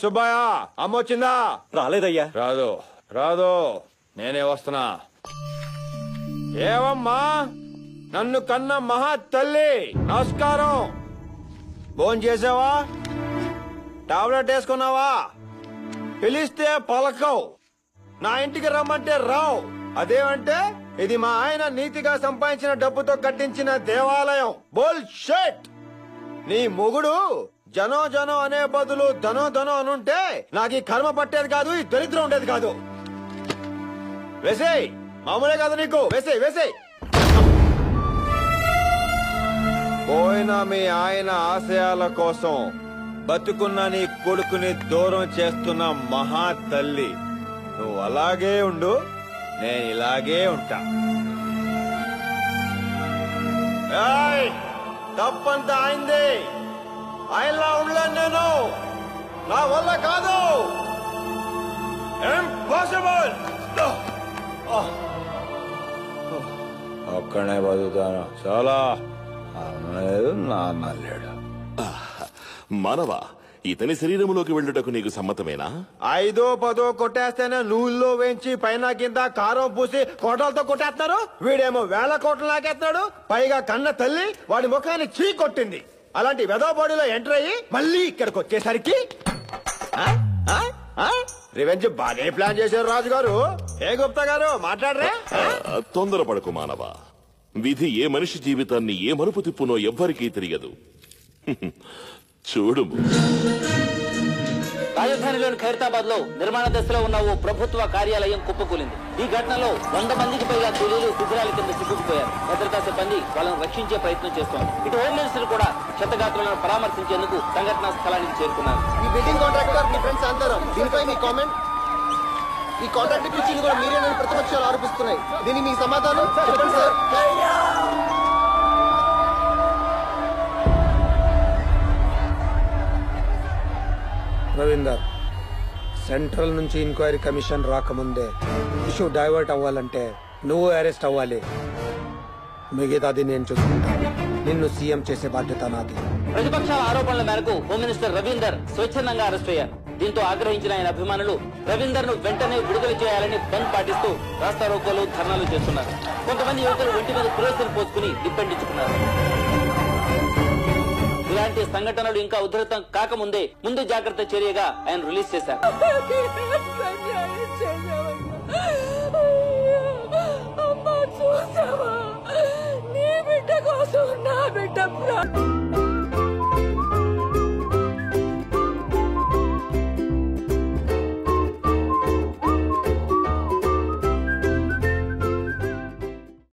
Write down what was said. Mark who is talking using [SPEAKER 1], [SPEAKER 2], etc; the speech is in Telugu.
[SPEAKER 1] సుబ్బయ్య అమ్మొచ్చిందా?
[SPEAKER 2] రాలేదయ్యా.
[SPEAKER 1] రాదు రాదు, నేనే వస్తున్నా. ఏవమ్మా, నన్ను కన్న మహా తల్లి నమస్కారం. ఫోన్ చేసావా? టాబ్లెట్ వేసుకున్నావా? పిలిస్తే పలకవు, నా ఇంటికి రమ్మంటే రావు. అదేమంటే ఇది మా ఆయన నీతిగా సంపాదించిన డబ్బుతో కట్టించిన దేవాలయం. బుల్‌షిట్. నీ మొగుడు జనో జనో అనే బదులు ధనో ధనో అనుంటే నాకు ఈ కర్మ పట్టేది కాదు, ఈ దరిద్రం ఉండేది కాదు. వేసేయ్, మామూలే కాదు నీకు. వేసేయ్ వేసేయ్. పోయిన మీ ఆయన ఆశయాల కోసం బతుకున్న నీ కొడుకుని దూరం చేస్తున్న మహా తల్లి నువ్వు అలాగే ఉండు, నేను ఇలాగే ఉంటా. తప్పంతా అయింది, ఆయనలా ఉండలేను నేను. నా వల్ల కాదు, ఇంపాసిబుల్. ఒక్కనే బతుకుతాను చాలా. నాన్న లేడు.
[SPEAKER 3] మానవా, ఇతని శరీరంలోకి వెళ్ళుటకు నీకు సమ్మతమేనా?
[SPEAKER 1] 5 10 కొట్టేస్తేనే నూనెలో వేయించి పైన కింద కారం పూసి కోటలతో కొట్టేస్తున్నారు. వీడేమో 1000 కోట్లు లాగేస్తున్నాడు. పైగా కన్న తల్లి వాడి ముఖాన్ని చీ కొట్టింది. అలాంటి వెధవ బాడీలో ఎంటర్ అయ్యి మళ్ళీ ఇక్కడికి వచ్చేసరికి రివెంజ్ బాగా ప్లాన్ చేశారు రాజుగారు. ఏ గుప్తా గారు మాట్లాడరే?
[SPEAKER 3] తొందరపడకు మానవా, విధి ఏ మనిషి జీవితాన్ని ఏ మలుపు తిప్పునో ఎవ్వరికీ తెలియదు. చూడు,
[SPEAKER 4] రాజధానిలోని ఖైరతాబాద్ లో నిర్మాణ దశలో ఉన్న ఓ ప్రభుత్వ కార్యాలయం కుప్పకూలింది. ఈ ఘటనలో 100 మందికి పైగా కూలీలు శిథిరాల కింద చిక్కుకుపోయారు. భద్రతా సిబ్బంది వాళ్ళను రక్షించే ప్రయత్నం చేస్తోంది. ఇటు హోమ్ మినిస్టర్ కూడా క్షతగాత్రులను పరామర్శించేందుకు సంఘటనా స్థలానికి చేరుకున్నారు.
[SPEAKER 5] ఈ బిల్డింగ్ కాంట్రాక్టర్ మీ ఫ్రెండ్స్ అంటారు. దీనిపై మీ కామెంట్? ఈ కాంట్రాక్ట్ ఇచ్చింది కూడా మీరేనని ప్రతిపక్షాలు ఆరోపిస్తున్నాయి. దీనికి మీ సమాధానం చెప్పండి సార్.
[SPEAKER 6] రవీందర్, సెంట్రల్ నుంచి ఎంక్వైరీ కమిషన్ రాకముందే ఇష్యూ డైవర్ట్ అవ్వాలంటే నువ్వు అరెస్ట్ అవ్వాలి. మిగతాది నేను చూసుకుంటాను. నిన్ను సీఎం చేసే బాధ్యత నాది.
[SPEAKER 4] ప్రతిపక్షాల ఆరోపణల మేరకు హోమ్ మినిస్టర్ రవీందర్ స్వచ్ఛందంగా అరెస్ట్ అయ్యారు. దీంతో ఆగ్రహించిన ఆయన అభిమానులు రవీందర్ ను వెంటనే విడుదల చేయాలని బంద్ పాటిస్తూ రాస్తారోకోలు, ధర్నాలు చేస్తున్నారు. కొంతమంది యువకులు ఒంటి మీద కురేసులు పోసుకుని నిప్పండించుకున్నారు. ఇలాంటి సంఘటనలు ఇంకా ఉధృతం కాకముందే ముందు జాగ్రత్త చర్యగా ఆయన రిలీజ్ చేశారు.
[SPEAKER 7] నీ బిడ్డ కోసం నా బిడ్డ